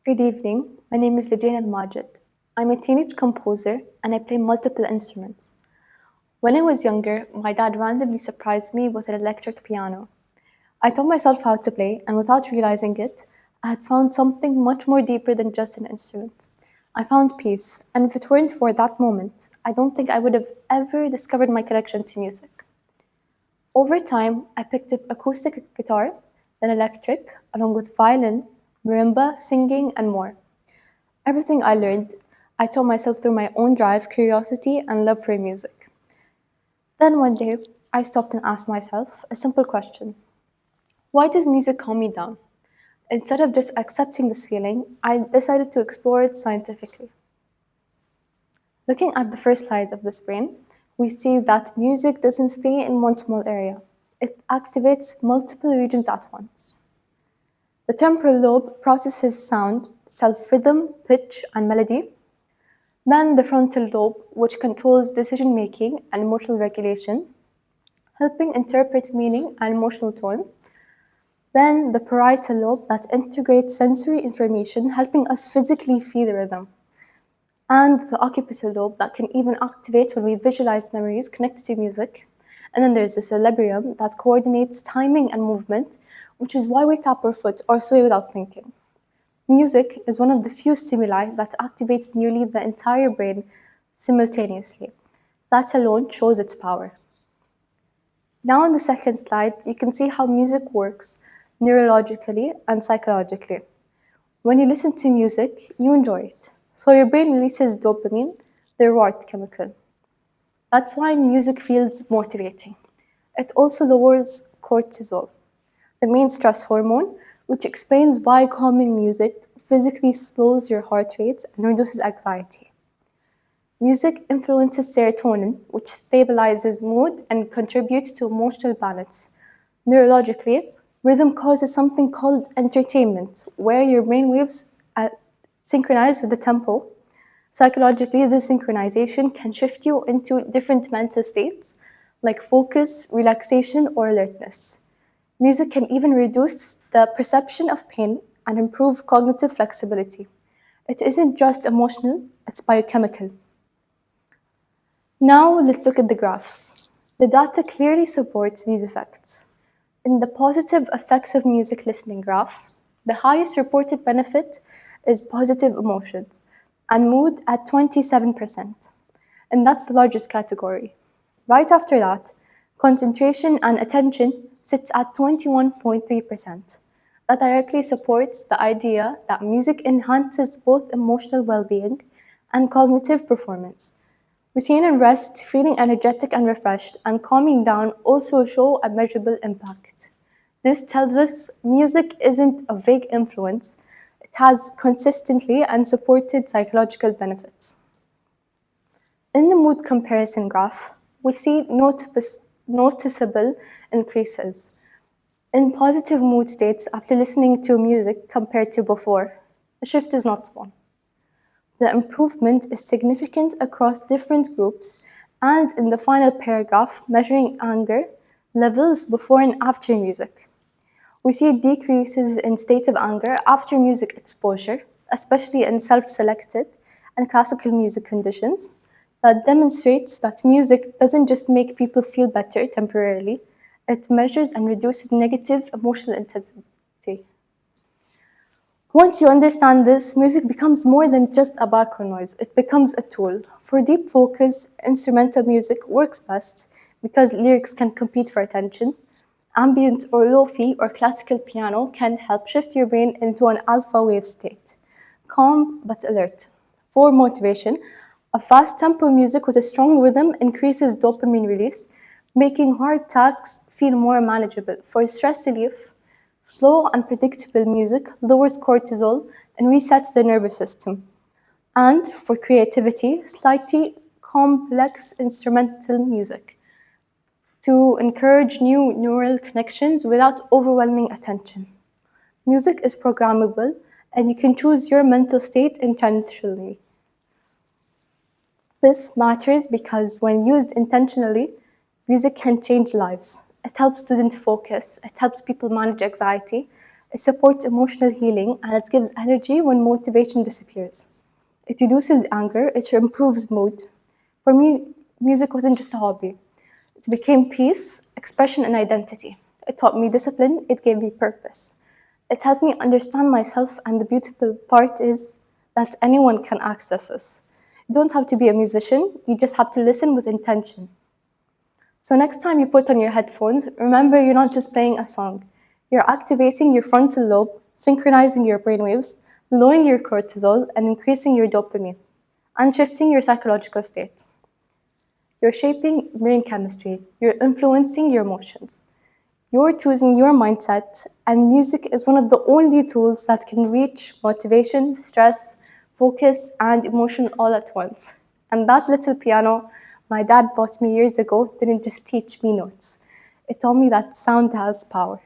Good evening. My name is Lejane Al Majid. I'm a teenage composer and I play multiple instruments. When I was younger, my dad randomly surprised me with an electric piano. I taught myself how to play, and without realizing it, I had found something much more deeper than just an instrument. I found peace, and if it weren't for that moment, I don't think I would have ever discovered my connection to music. Over time, I picked up acoustic guitar, then electric, along with violin, marimba, singing, and more. Everything I learned, I taught myself through my own drive, curiosity, and love for music. Then one day, I stopped and asked myself a simple question: why does music calm me down? Instead of just accepting this feeling, I decided to explore it scientifically. Looking at the first slide of this brain, we see that music doesn't stay in one small area. It activates multiple regions at once. The temporal lobe processes sound, self rhythm, pitch, and melody. Then the frontal lobe, which controls decision making and emotional regulation, helping interpret meaning and emotional tone. Then the parietal lobe that integrates sensory information, helping us physically feel the rhythm. And the occipital lobe that can even activate when we visualize memories connected to music. And then there's the cerebrium that coordinates timing and movement, which is why we tap our foot or sway without thinking. Music is one of the few stimuli that activates nearly the entire brain simultaneously. That alone shows its power. Now, on the second slide, you can see how music works neurologically and psychologically. When you listen to music, you enjoy it. So your brain releases dopamine, the reward chemical. That's why music feels motivating. It also lowers cortisol, the main stress hormone, which explains why calming music physically slows your heart rate and reduces anxiety. Music influences serotonin, which stabilizes mood and contributes to emotional balance. Neurologically, rhythm causes something called entertainment, where your brain waves synchronize with the tempo. Psychologically, this synchronization can shift you into different mental states like focus, relaxation, or alertness. Music can even reduce the perception of pain and improve cognitive flexibility. It isn't just emotional, it's biochemical. Now let's look at the graphs. The data clearly supports these effects. In the positive effects of music listening graph, the highest reported benefit is positive emotions and mood at 27%. And that's the largest category. Right after that, concentration and attention sits at 21.3%. That directly supports the idea that music enhances both emotional well being and cognitive performance. Routine and rest, feeling energetic and refreshed, and calming down also show a measurable impact. This tells us music isn't a vague influence, it has consistently and supported psychological benefits. In the mood comparison graph, we see noticeable increases in positive mood states after listening to music compared to before. The shift is not small. The improvement is significant across different groups, and in the final paragraph, measuring anger levels before and after music. We see decreases in state of anger after music exposure, especially in self selected and classical music conditions. That demonstrates that music doesn't just make people feel better temporarily, it measures and reduces negative emotional intensity. Once you understand this, music becomes more than just a background noise. It becomes a tool. For deep focus, instrumental music works best because lyrics can compete for attention. Ambient or lo-fi or classical piano can help shift your brain into an alpha wave state, calm but alert. For motivation, a fast tempo music with a strong rhythm increases dopamine release, making hard tasks feel more manageable. For stress relief, slow and predictable music lowers cortisol and resets the nervous system. And for creativity, slightly complex instrumental music to encourage new neural connections without overwhelming attention. Music is programmable and you can choose your mental state intentionally. This matters because when used intentionally, music can change lives. It helps students focus, it helps people manage anxiety, It supports emotional healing and it gives energy when motivation disappears. It reduces anger, it improves mood. For me, music wasn't just a hobby. It became peace, expression, and identity. It taught me discipline, it gave me purpose. It helped me understand myself, and the beautiful part is that anyone can access this. You don't have to be a musician, you just have to listen with intention. So, next time you put on your headphones, remember you're not just playing a song, you're activating your frontal lobe, synchronizing your brainwaves, lowering your cortisol, and increasing your dopamine, and shifting your psychological state. You're shaping brain chemistry, you're influencing your emotions. You're choosing your mindset, and music is one of the only tools that can reach motivation, stress, focus, and emotion all at once. And that little piano my dad bought me years ago didn't just teach me notes, it taught me that sound has power.